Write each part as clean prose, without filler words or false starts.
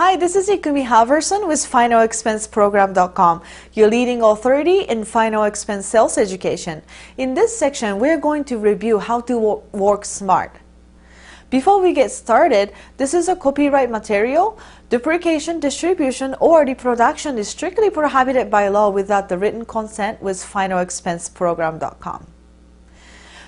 Hi, this is Ikumi Halverson with FinalExpenseProgram.com, your leading authority in final expense sales education. In this section, we're going to review how to work smart. Before we get started, this is a copyright material. Duplication, distribution, or reproduction is strictly prohibited by law without the written consent with FinalExpenseProgram.com.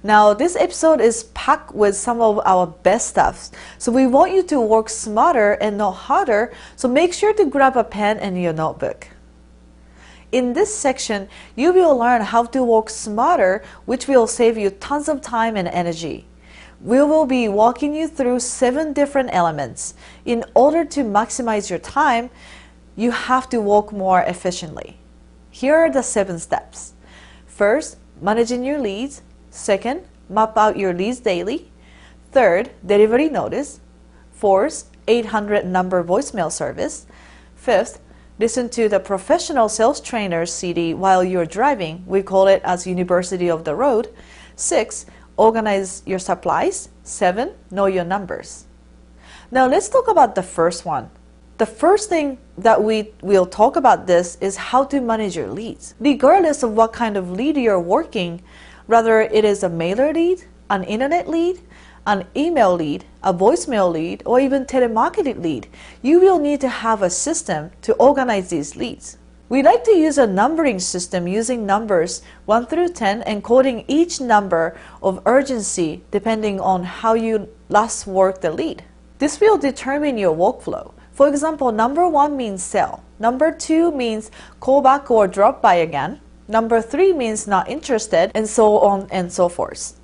Now, this episode is packed with some of our best stuff. So we want you to work smarter and not harder, so make sure to grab a pen and your notebook. In this section, you will learn how to work smarter, which will save you tons of time and energy. We will be walking you through 7 different elements. In order to maximize your time, you have to work more efficiently. Here are the 7 steps. First, managing your leads. Second, map out your leads daily. Third, delivery notice. Fourth, 800 number voicemail service. Fifth, listen to the Professional Sales Trainer CD while you're driving. We call it as University of the Road. 6, organize your supplies. 7, know your numbers. Now let's talk about the first one. The first thing that we will talk about this is how to manage your leads. Regardless of what kind of lead you're working, whether it is a mailer lead, an internet lead, an email lead, a voicemail lead, or even telemarketing lead, you will need to have a system to organize these leads. We like to use a numbering system using numbers 1 through 10 and coding each number of urgency depending on how you last worked the lead. This will determine your workflow. For example, number 1 means sell. Number 2 means call back or drop by again. Number 3 means not interested, and so on and so forth.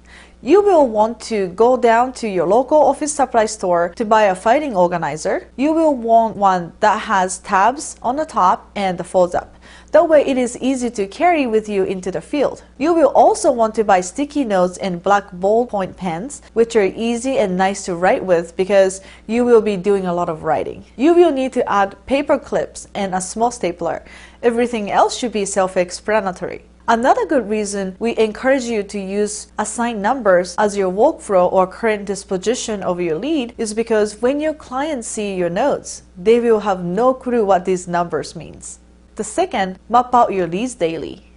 You will want to go down to your local office supply store to buy a filing organizer. You will want one that has tabs on the top and folds up. That way it is easy to carry with you into the field. You will also want to buy sticky notes and black ballpoint pens, which are easy and nice to write with because you will be doing a lot of writing. You will need to add paper clips and a small stapler. Everything else should be self-explanatory. Another good reason we encourage you to use assigned numbers as your workflow or current disposition of your lead is because when your clients see your notes, they will have no clue what these numbers means. The second, map out your leads daily.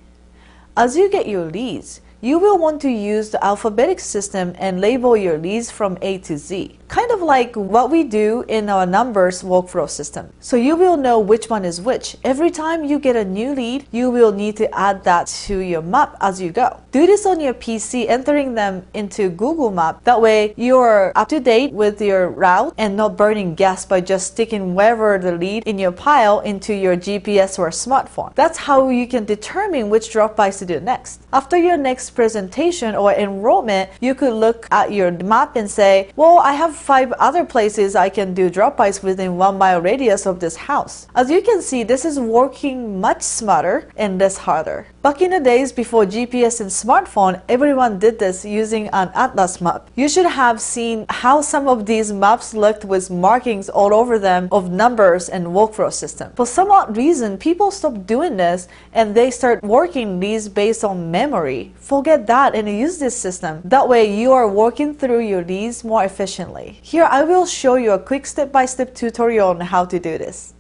As you get your leads, you will want to use the alphabetic system and label your leads from A to Z, kind of like what we do in our numbers workflow system. So you will know which one is which. Every time you get a new lead, you will need to add that to your map as you go. Do this on your PC, entering them into Google Map. That way you're up to date with your route and not burning gas by just sticking wherever the lead in your pile into your GPS or smartphone. That's how you can determine which drop-bys to do next. After your next presentation or enrollment, you could look at your map and say, well, I have 5 other places I can do drop-bys within 1 mile radius of this house. As you can see, this is working much smarter and less harder. Back in the days before GPS and smartphone, everyone did this using an atlas map. You should have seen how some of these maps looked with markings all over them of numbers and workflow system. For some odd reason, people stopped doing this and they start working these based on memory. Forget that and use this system. That way you are working through your leads more efficiently. Here I will show you a quick step-by-step tutorial on how to do this.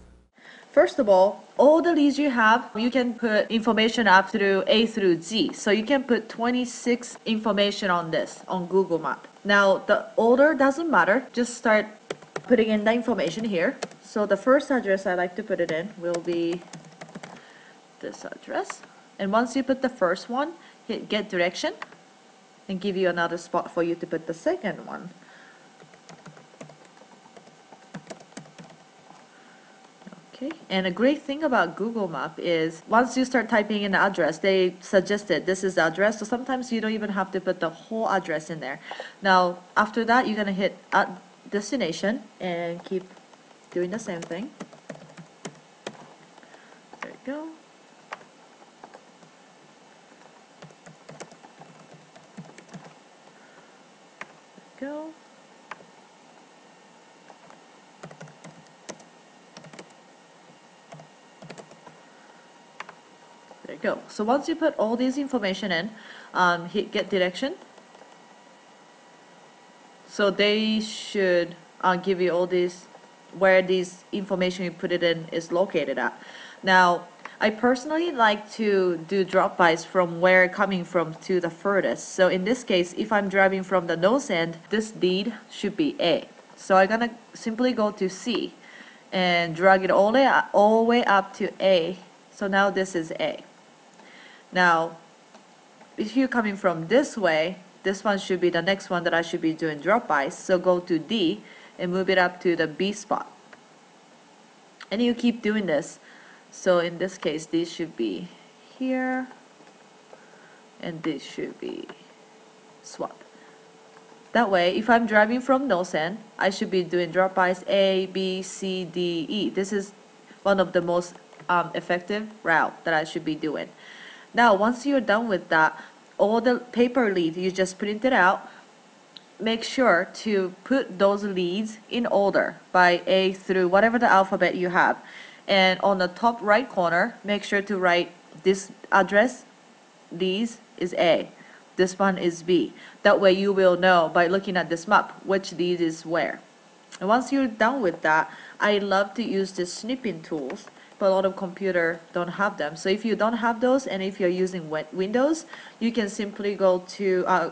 First of all the leads you have, you can put information up through A through Z. So you can put 26 information on this on Google Map. Now the order doesn't matter, just start putting in the information here. So the first address I like to put it in will be this address. And once you put the first one, hit get direction and give you another spot for you to put the second one. Okay, and a great thing about Google Map is once you start typing in the address, they suggested this is the address, so sometimes you don't even have to put the whole address in there. Now after that, you're gonna hit add destination and keep doing the same thing. There you go. Go. There you go. So once you put all these information in, hit get direction. So they should give you all these where this information you put it in is located at. Now, I personally like to do drop-bys from where coming from to the furthest. So in this case, if I'm driving from the nose end, this lead should be A. So I'm gonna simply go to C and drag it all the way up to A. So now this is A. Now, if you're coming from this way, this one should be the next one that I should be doing drop-bys. So go to D and move it up to the B spot. And you keep doing this. So in this case, these should be here, and this should be swap. That way, if I'm driving from nose end, I should be doing drop-bys A, B, C, D, E. This is one of the most effective route that I should be doing. Now, once you're done with that, all the paper leads you just printed out, make sure to put those leads in order by A through whatever the alphabet you have. And on the top right corner, make sure to write this address, these is A, this one is B. That way you will know by looking at this map which lead is where. And once you're done with that, I love to use the snipping tools, but a lot of computers don't have them. So if you don't have those, and if you're using Windows, you can simply go to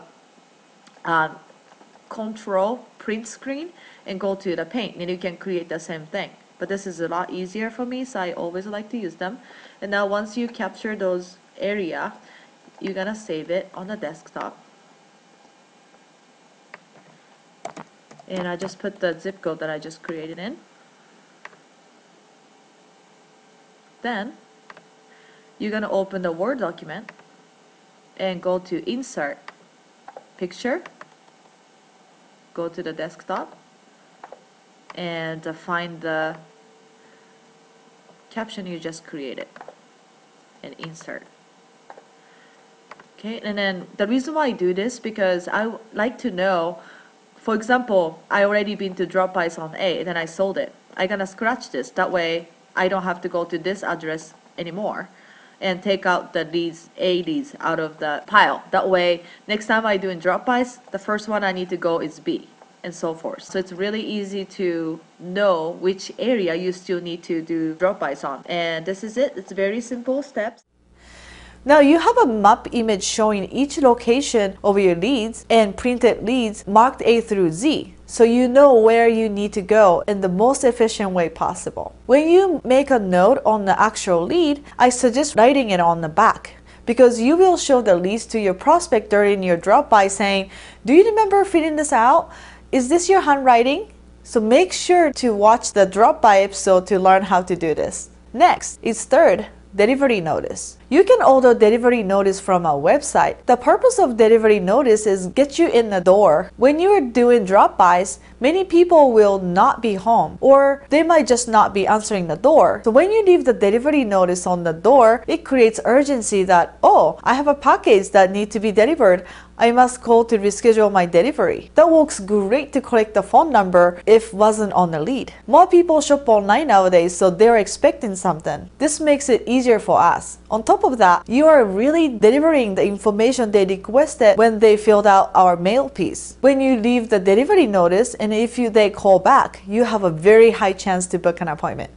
Control Print Screen and go to the Paint, and you can create the same thing. But this is a lot easier for me, so I always like to use them. And now once you capture those area, you're gonna save it on the desktop. And I just put the zip code that I just created in. Then you're gonna open the Word document and go to Insert, Picture, go to the desktop, and find the caption you just created and insert. Okay, and then the reason why I do this because I like to know, for example, I already been to drop-bys on A, then I sold it. I'm gonna scratch this. That way I don't have to go to this address anymore and take out the leads, A leads out of the pile. That way, next time I do in drop-bys, the first one I need to go is B, and so forth. So it's really easy to know which area you still need to do drop-bys on. And this is it. It's very simple steps. Now you have a map image showing each location of your leads and printed leads marked A through Z, so you know where you need to go in the most efficient way possible. When you make a note on the actual lead, I suggest writing it on the back, because you will show the leads to your prospect during your drop-by saying, "Do you remember filling this out? Is this your handwriting?" So make sure to watch the drop-by episode to learn how to do this. Next is third, delivery notice. You can order delivery notice from our website. The purpose of delivery notice is get you in the door. When you're doing drop-bys, many people will not be home, or they might just not be answering the door. So when you leave the delivery notice on the door, it creates urgency that, oh, I have a package that needs to be delivered. I must call to reschedule my delivery. That works great to collect the phone number if wasn't on the lead. More people shop online nowadays, so they're expecting something. This makes it easier for us. On top of that, you are really delivering the information they requested when they filled out our mail piece. When you leave the delivery notice and if they call back, you have a very high chance to book an appointment.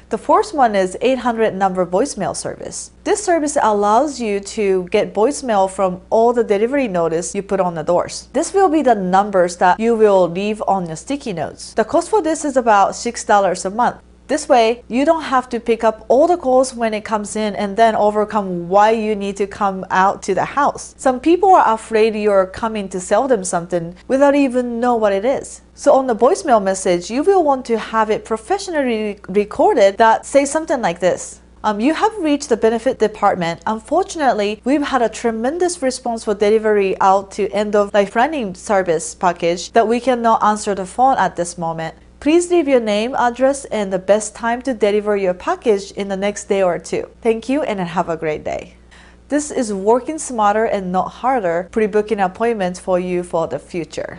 The fourth one is 800 number voicemail service. This service allows you to get voicemail from all the delivery notice you put on the doors. This will be the numbers that you will leave on your sticky notes. The cost for this is about $6 a month. This way, you don't have to pick up all the calls when it comes in and then overcome why you need to come out to the house. Some people are afraid you're coming to sell them something without even know what it is. So on the voicemail message, you will want to have it professionally recorded that says something like this. You have reached the benefit department. Unfortunately, we've had a tremendous response for delivery out to end of life running service package that we cannot answer the phone at this moment. Please leave your name, address, and the best time to deliver your package in the next day or two. Thank you and have a great day. This is working smarter and not harder, pre-booking appointments for you for the future.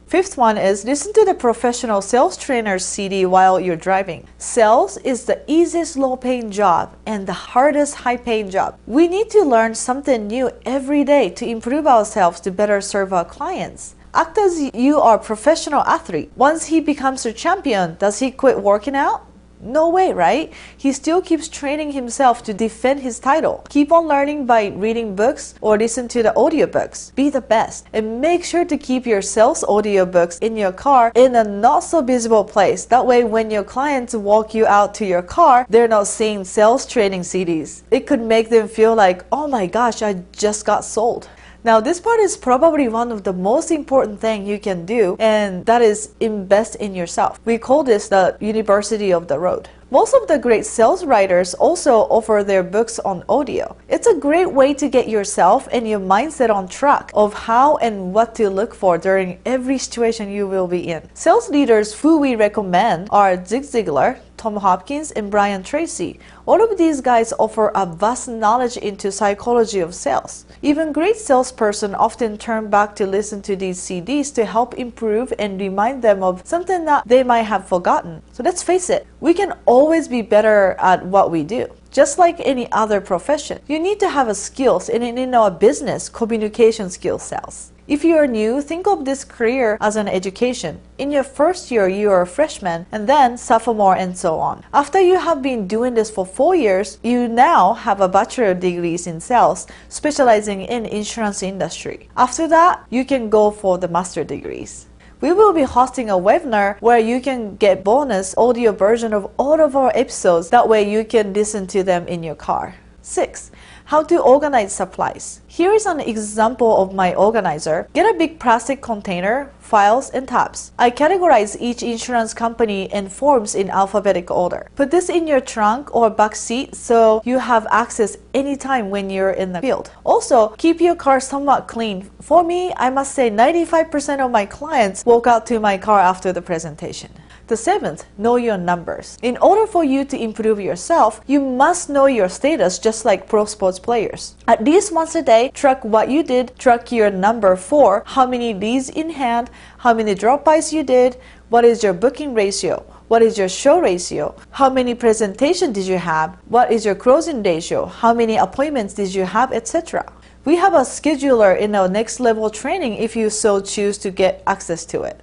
Fifth one is listen to the professional sales trainer CD while you're driving. Sales is the easiest low-paying job and the hardest high-paying job. We need to learn something new every day to improve ourselves to better serve our clients. Act as you are a professional athlete. Once he becomes a champion, does he quit working out? No way, right? He still keeps training himself to defend his title. Keep on learning by reading books or listen to the audiobooks. Be the best. And make sure to keep your sales audiobooks in your car in a not so visible place. That way when your clients walk you out to your car, they're not seeing sales training CDs. It could make them feel like, oh my gosh, I just got sold. Now this part is probably one of the most important things you can do, and that is invest in yourself. We call this the University of the Road. Most of the great sales writers also offer their books on audio. It's a great way to get yourself and your mindset on track of how and what to look for during every situation you will be in. Sales leaders who we recommend are Zig Ziglar, Tom Hopkins, and Brian Tracy. All of these guys offer a vast knowledge into psychology of sales. Even great salesperson often turn back to listen to these CDs to help improve and remind them of something that they might have forgotten. So let's face it, we can always be better at what we do. Just like any other profession, you need to have a skills, and in a business, communication skills sells. If you are new, think of this career as an education. In your first year, you are a freshman, and then sophomore, and so on. After you have been doing this for 4 years, you now have a bachelor degrees in sales, specializing in insurance industry. After that, you can go for the master degrees. We will be hosting a webinar where you can get bonus audio version of all of our episodes. That way you can listen to them in your car. 6. How to organize supplies. Here is an example of my organizer. Get a big plastic container, files, and tabs. I categorize each insurance company and forms in alphabetical order. Put this in your trunk or back seat so you have access anytime when you're in the field. Also, keep your car somewhat clean. For me, I must say 95% of my clients walk out to my car after the presentation. The 7th, know your numbers. In order for you to improve yourself, you must know your status just like pro sports players. At least once a day, track what you did, track your number for how many leads in hand, how many drop-bys you did, what is your booking ratio, what is your show ratio, how many presentations did you have, what is your closing ratio, how many appointments did you have, etc. We have a scheduler in our next level training if you so choose to get access to it.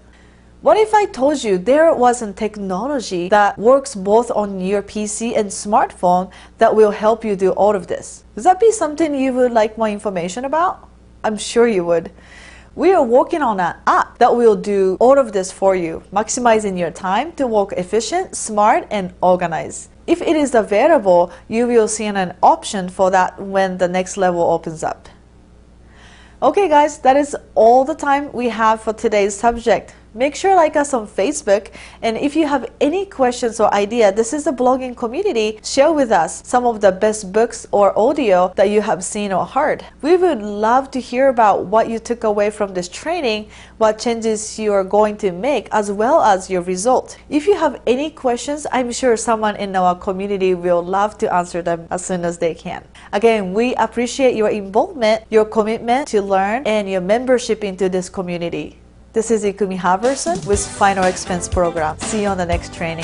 What if I told you there was a technology that works both on your PC and smartphone that will help you do all of this? Would that be something you would like more information about? I'm sure you would. We are working on an app that will do all of this for you, maximizing your time to work efficient, smart, and organized. If it is available, you will see an option for that when the next level opens up. Okay guys, that is all the time we have for today's subject. Make sure to like us on Facebook, and if you have any questions or idea, this is a blogging community. Share with us some of the best books or audio that you have seen or heard. We would love to hear about what you took away from this training, what changes you are going to make, as well as your result. If you have any questions, I'm sure someone in our community will love to answer them as soon as they can. Again, we appreciate your involvement, your commitment to learn, and your membership into this community. This is Ikumi Halverson with Final Expense Program. See you on the next training.